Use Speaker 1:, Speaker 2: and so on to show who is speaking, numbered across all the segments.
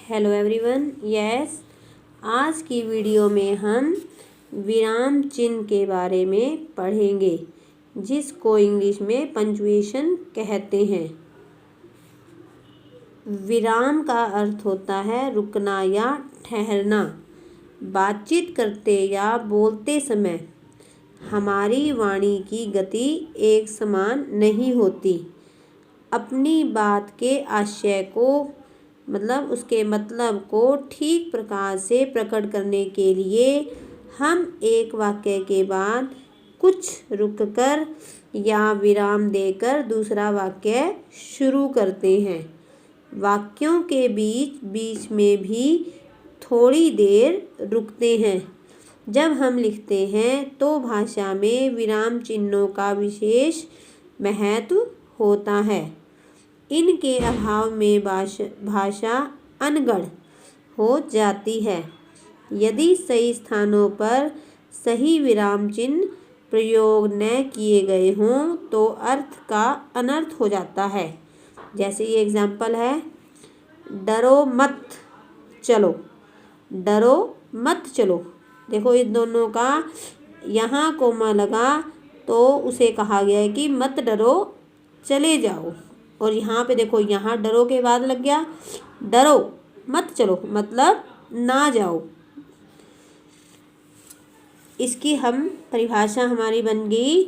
Speaker 1: Hello everyone. Yes, आज की video में हम विराम चिन्ह के बारे में पढ़ेंगे, जिसको इंग्लिश में पंक्चुएशन कहते हैं। विराम का अर्थ होता है रुकना या ठहरना। बातचीत करते या बोलते समय हमारी वाणी की गति एक समान नहीं होती। अपनी बात के आशय को उसके मतलब को ठीक प्रकार से प्रकट करने के लिए हम एक वाक्य के बाद कुछ रुककर या विराम देकर दूसरा वाक्य शुरू करते हैं। वाक्यों के बीच बीच में भी थोड़ी देर रुकते हैं। जब हम लिखते हैं तो भाषा में विराम चिन्हों का विशेष महत्व होता है। इनके अभाव में भाषा अनगढ़ हो जाती है। यदि सही स्थानों पर सही विराम चिन्ह प्रयोग न किए गए हों तो अर्थ का अनर्थ हो जाता है। जैसे ये एग्जाम्पल है, डरो मत चलो, डरो मत चलो। देखो इस दोनों का यहाँ कोमा लगा तो उसे कहा गया है कि मत डरो, चले जाओ। और यहाँ पे देखो, यहाँ डरो के बाद लग गया डरो मत चलो, मतलब ना जाओ। इसकी परिभाषा हमारी बन गई,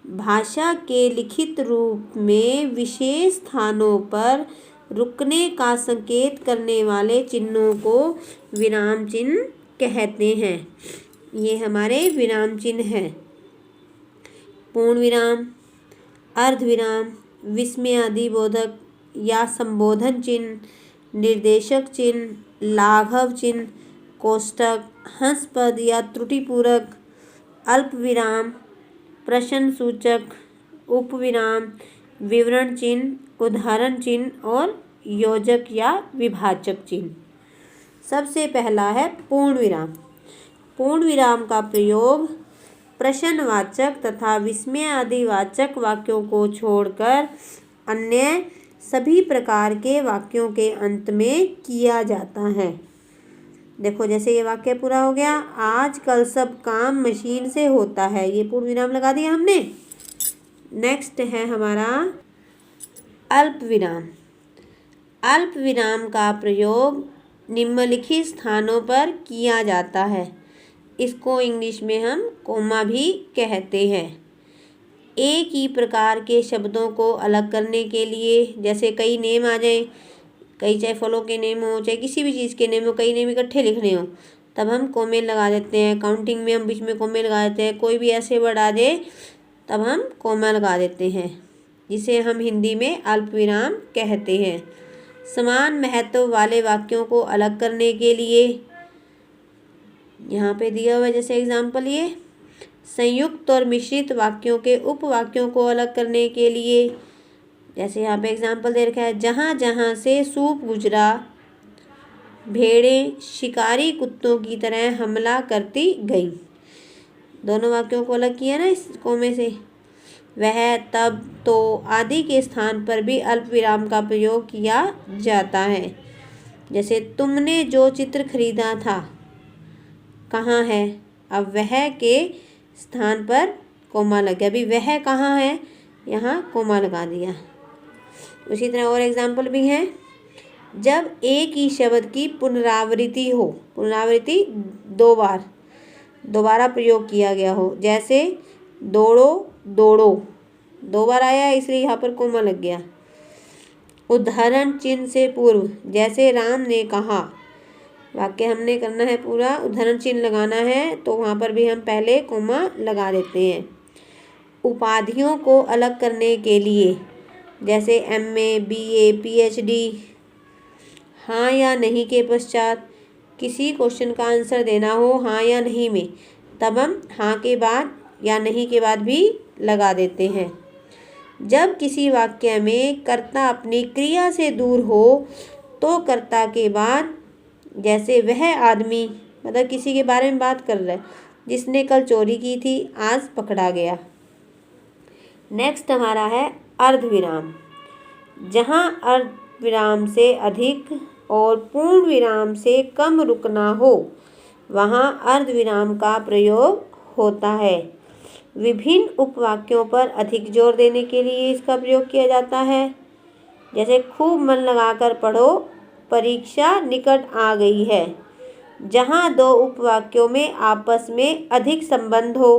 Speaker 1: भाषा के लिखित रूप में विशेष स्थानों पर रुकने का संकेत करने वाले चिन्हों को विराम चिन्ह कहते हैं। ये हमारे विराम चिन्ह हैं। पूर्ण विराम, अर्ध विराम, विस्मयादिबोधक या संबोधन चिन्ह, निर्देशक चिन्ह, लाघव चिन्ह, कोष्ठक, हंसपद या त्रुटिपूरक, अल्प विराम, प्रश्न सूचक, उपविराम, विवरण चिन्ह, उदाहरण चिन्ह और योजक या विभाजक चिन्ह। सबसे पहला है पूर्ण विराम। पूर्ण विराम का प्रयोग प्रश्नवाचक तथा विस्मयादिवाचक वाक्यों को छोड़कर अन्य सभी प्रकार के वाक्यों के अंत में किया जाता है। देखो, जैसे ये वाक्य पूरा हो गया, आजकल सब काम मशीन से होता है, ये पूर्ण विराम लगा दिया हमने। नेक्स्ट है हमारा अल्प विराम। अल्प विराम का प्रयोग निम्नलिखित स्थानों पर किया जाता है। इसको इंग्लिश में हम कोमा भी कहते हैं। एक ही प्रकार के शब्दों को अलग करने के लिए, जैसे कई नेम आ जाए, कई चाहे फलों के नेम हो, चाहे किसी भी चीज़ के नेम हो, कई नेम इकट्ठे लिखने हो, तब हम कोमे लगा देते हैं। काउंटिंग में हम बीच में कोमे लगा देते हैं। कोई भी ऐसे वर्ड आ जाए तब हम कोमा लगा देते हैं, जिसे हम हिंदी में अल्प विराम कहते हैं। समान महत्व वाले वाक्यों को अलग करने के लिए यहाँ पे दिया हुआ है, जैसे एग्जाम्पल ये संयुक्त और मिश्रित वाक्यों के उपवाक्यों को अलग करने के लिए, जैसे यहाँ पे एग्जाम्पल दे रखा है, जहाँ जहाँ से सूप गुजरा भेड़ें शिकारी कुत्तों की तरह हमला करती गईं। दोनों वाक्यों को अलग किया ना इस कोमे से। वह, तब, तो आदि के स्थान पर भी अल्प विराम का प्रयोग किया जाता है। जैसे तुमने जो चित्र खरीदा था कहाँ है, अब वह के स्थान पर कोमा लग गया। अभी वह कहाँ है, यहाँ कोमा लगा दिया। उसी तरह और एग्जाम्पल भी हैं, जब एक ही शब्द की पुनरावृत्ति हो, पुनरावृत्ति दोबारा प्रयोग किया गया हो, जैसे दौड़ो दौड़ो, दो बार आया इसलिए यहाँ पर कोमा लग गया। उदाहरण चिन्ह से पूर्व, जैसे राम ने कहा, वाक्य हमने करना है पूरा, उदाहरण चिन्ह लगाना है तो वहाँ पर भी हम पहले कोमा लगा देते हैं। उपाधियों को अलग करने के लिए, जैसे MA, BA, PhD, हाँ या नहीं के पश्चात किसी क्वेश्चन का आंसर देना हो हाँ या नहीं में, तब हम हाँ के बाद या नहीं के बाद भी लगा देते हैं। जब किसी वाक्य में कर्ता अपनी क्रिया से दूर हो तो कर्ता के बाद, जैसे वह आदमी, मतलब किसी के बारे में बात कर रहा है, जिसने कल चोरी की थी आज पकड़ा गया। नेक्स्ट हमारा है अर्ध विराम। जहाँ अर्ध विराम से अधिक और पूर्ण विराम से कम रुकना हो, वहाँ अर्धविराम का प्रयोग होता है। विभिन्न उपवाक्यों पर अधिक जोर देने के लिए इसका प्रयोग किया जाता है। जैसे खूब मन लगाकर पढ़ो, परीक्षा निकट आ गई है। जहाँ दो उपवाक्यों में आपस में अधिक संबंध हो।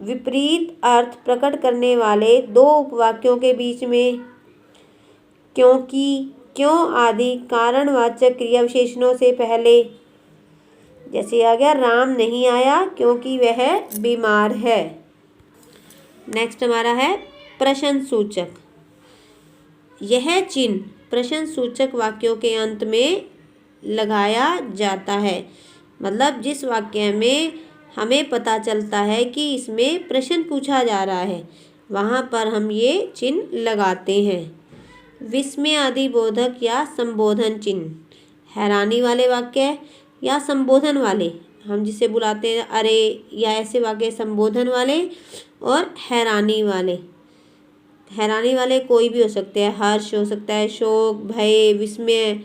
Speaker 1: विपरीत अर्थ प्रकट करने वाले दो उपवाक्यों के बीच में क्योंकि, क्यों आदि कारणवाचक क्रिया विशेषणों से पहले। जैसे आ गया राम नहीं आया क्योंकि वह बीमार है। नेक्स्ट हमारा है प्रश्न सूचक। यह चिन्ह प्रश्न सूचक वाक्यों के अंत में लगाया जाता है। मतलब जिस वाक्य में हमें पता चलता है कि इसमें प्रश्न पूछा जा रहा है, वहाँ पर हम ये चिन्ह लगाते हैं। विस्मय आदि बोधक या संबोधन चिन्ह, हैरानी वाले वाक्य या संबोधन वाले, हम जिसे बुलाते हैं अरे या ऐसे वाक्य संबोधन वाले और हैरानी वाले। हैरानी वाले कोई भी हो सकते हैं, हर्ष हो सकता है, शोक, भय, विस्मय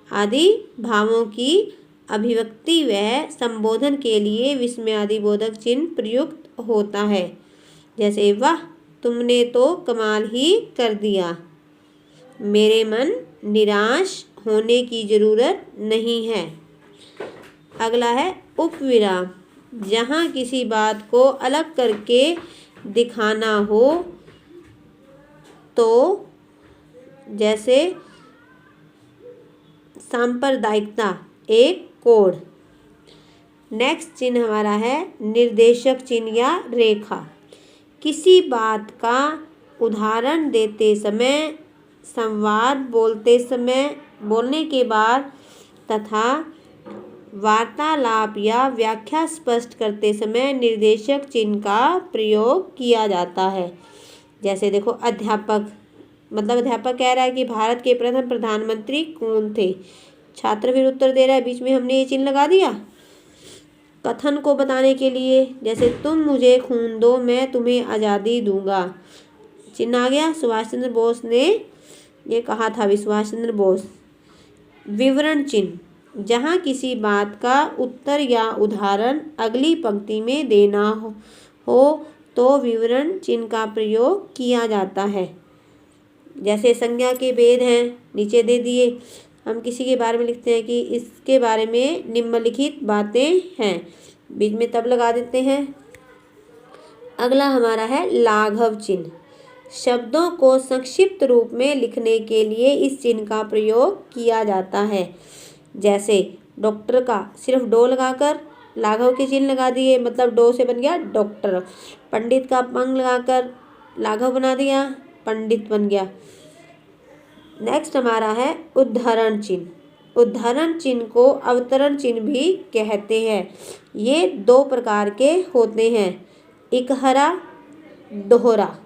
Speaker 1: आदि भावों की अभिव्यक्ति वह संबोधन के लिए विस्मय आदि बोधक चिन्ह प्रयुक्त होता है। जैसे वाह तुमने तो कमाल ही कर दिया, मेरे मन निराश होने की ज़रूरत नहीं है। अगला है उपविराम, जहाँ किसी बात को अलग करके दिखाना हो तो जैसे सांप्रदायिकता, एक कोड। नेक्स्ट चिन्ह हमारा है निर्देशक चिन्ह या रेखा। किसी बात का उदाहरण देते समय, संवाद बोलने के बाद तथा वार्तालाप या व्याख्या स्पष्ट करते समय निर्देशक चिन्ह का प्रयोग किया जाता है। जैसे देखो अध्यापक, मतलब अध्यापक कह रहा है कि भारत के प्रथम प्रधानमंत्री कौन थे। छात्र फिर उत्तर दे रहा है, बीच में हमने ये चिन्ह लगा दिया कथन को बताने के लिए। जैसे तुम मुझे खून दो, मैं तुम्हें आज़ादी दूंगा, चिन्ह आ गया। सुभाष चंद्र बोस ने ये कहा था, सुभाष चंद्र बोस। विवरण चिन्ह, जहाँ किसी बात का उत्तर या उदाहरण अगली पंक्ति में देना हो तो विवरण चिन्ह का प्रयोग किया जाता है। जैसे संज्ञा के भेद हैं, नीचे दे दिए। हम किसी के बारे में लिखते हैं कि इसके बारे में निम्नलिखित बातें हैं, बीच में तब लगा देते हैं। अगला हमारा है लाघव चिन्ह। शब्दों को संक्षिप्त रूप में लिखने के लिए इस चिन्ह का प्रयोग किया जाता है। जैसे डॉक्टर का सिर्फ डो लगाकर लाघव के चिन्ह लगा दिए, मतलब डो से बन गया डॉक्टर। पंडित का पंग लगाकर लाघव बना दिया, पंडित बन गया। नेक्स्ट हमारा है उद्धरण चिन्ह। उद्धरण चिन्ह को अवतरण चिन्ह भी कहते हैं। ये दो प्रकार के होते हैं, इकहरा, दोहरा।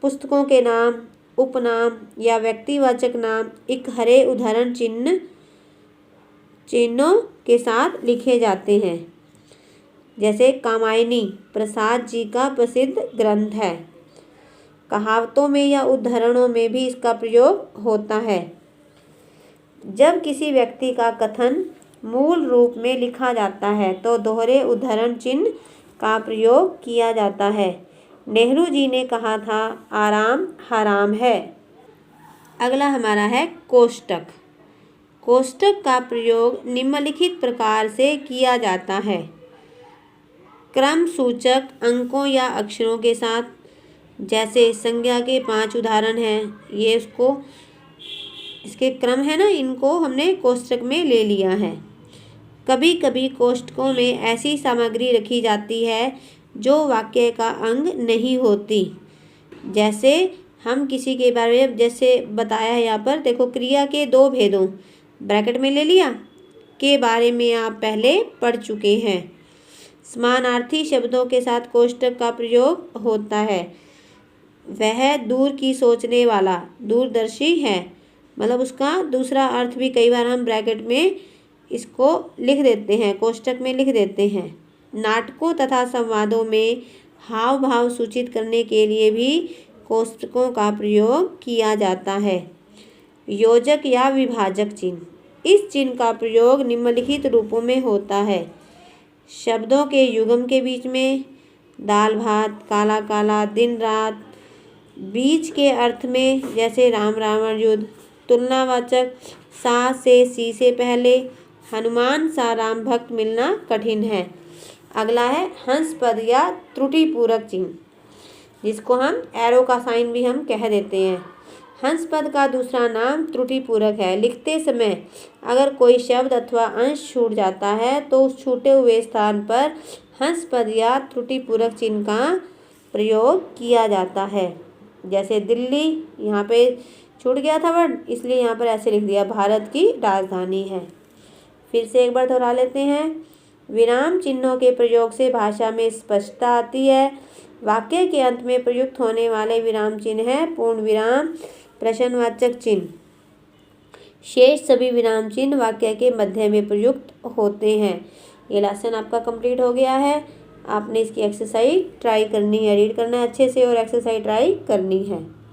Speaker 1: पुस्तकों के नाम, उपनाम या व्यक्तिवाचक नाम इकहरे उद्धरण चिन्हों के साथ लिखे जाते हैं। जैसे कामायनी प्रसाद जी का प्रसिद्ध ग्रंथ है। कहावतों में या उद्धरणों में भी इसका प्रयोग होता है। जब किसी व्यक्ति का कथन मूल रूप में लिखा जाता है तो दोहरे उद्धरण चिन्ह का प्रयोग किया जाता है। नेहरू जी ने कहा था, आराम हराम है। अगला हमारा है कोष्टक। कोष्टक का प्रयोग निम्नलिखित प्रकार से किया जाता है। क्रम सूचक अंकों या अक्षरों के साथ। जैसे संज्ञा के 5 उदाहरण हैं, ये इसके क्रम है ना, इनको हमने कोष्टक में ले लिया है। कभी कभी कोष्टकों में ऐसी सामग्री रखी जाती है जो वाक्य का अंग नहीं होती। जैसे हम किसी के बारे में, जैसे बताया है यहाँ पर, देखो क्रिया के 2 भेदों ब्रैकेट में ले लिया के बारे में आप पहले पढ़ चुके हैं। समानार्थी शब्दों के साथ कोष्टक का प्रयोग होता है। वह दूर की सोचने वाला, दूरदर्शी है, मतलब उसका दूसरा अर्थ भी कई बार हम ब्रैकेट में इसको लिख देते हैं, कोष्टक में लिख देते हैं। नाटकों तथा संवादों में हाव भाव सूचित करने के लिए भी कोष्टकों का प्रयोग किया जाता है। योजक या विभाजक चिन्ह। इस चिन्ह का प्रयोग निम्नलिखित रूपों में होता है। शब्दों के युग्म के बीच में, दाल भात, काला काला, दिन रात, बीच के अर्थ में जैसे राम रावण युद्ध, तुलनावाचक सा से सी से पहले, हनुमान सा राम भक्त मिलना कठिन है। अगला है हंस पद या त्रुटिपूरक चिन्ह, जिसको हम एरो का साइन भी हम कह देते हैं। हंस पद का दूसरा नाम त्रुटिपूरक है। लिखते समय अगर कोई शब्द अथवा अंश छूट जाता है तो उस छूटे हुए स्थान पर हंस पद या त्रुटिपूरक चिन्ह का प्रयोग किया जाता है। जैसे दिल्ली, यहाँ पे छूट गया था वर्ड, इसलिए यहाँ पर ऐसे लिख दिया, भारत की राजधानी है। फिर से एक बार दोहरा लेते हैं। विराम चिन्हों के प्रयोग से भाषा में स्पष्टता आती है। वाक्य के अंत में प्रयुक्त होने वाले विराम चिन्ह है पूर्ण विराम, प्रश्नवाचक चिन्ह। शेष सभी विराम चिन्ह वाक्य के मध्य में प्रयुक्त होते हैं। ये लेसन आपका कंप्लीट हो गया है। आपने इसकी एक्सरसाइज ट्राई करनी है, रीड करना है अच्छे से और एक्सरसाइज ट्राई करनी है।